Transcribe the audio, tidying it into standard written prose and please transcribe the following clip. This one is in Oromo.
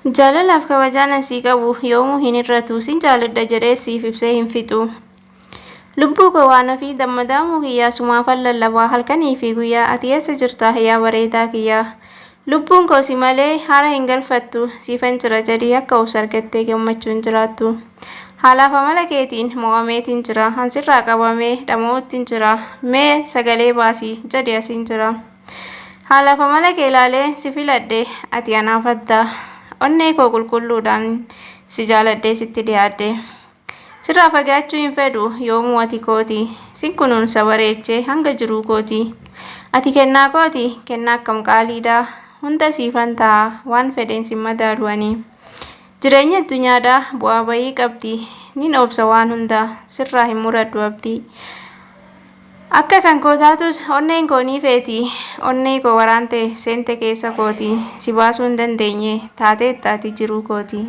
Jaalalaaf kabajaan asii qabu yoomuu hin irratu sin jaaladha jedhee siif ibsee hin fixu. Lubbuu koo waan ofii dammadaamuu kiyyaa sumaafan lallabaa halkanii fi guyyaa ati eessa jirta yaa bareedaa kiyyaa. Lubbuun koo si malee haara hin galfattu siifan jira jedhii akka of argattee gammachuun jiraattu. Haalaaf amala keetiin mo'ameetiin jira hansirraa qabamee dhama'uuttiin jira mee sagalee baasii jedhe asiin jira. Haalaaf amala kee ilaalee si filadhe ati anaaf adda. Onnee koo qulqulluudhaan si jaaladhee sitti dhiyaadhe. Sirraa fagaachuu hin fedhu yoomuu ati kooti. Sin kunuunsa bareechee hanga jiruu kooti. Ati kennaa kooti kennaa akkam qaaliidha. Hunda siifan ta'a waan fedheen sin madaalu'anii. Jireenya addunyaadhaa bu'aa bayii qabdi. Nin obsa waan hunda sirraa hin muradhu abdii. Akka kan koo taatus onneen koo ni feeti. Onnee koo waraante seente keessa kooti. Si baasuu hin dandeenye taateetta ati jiruu kooti.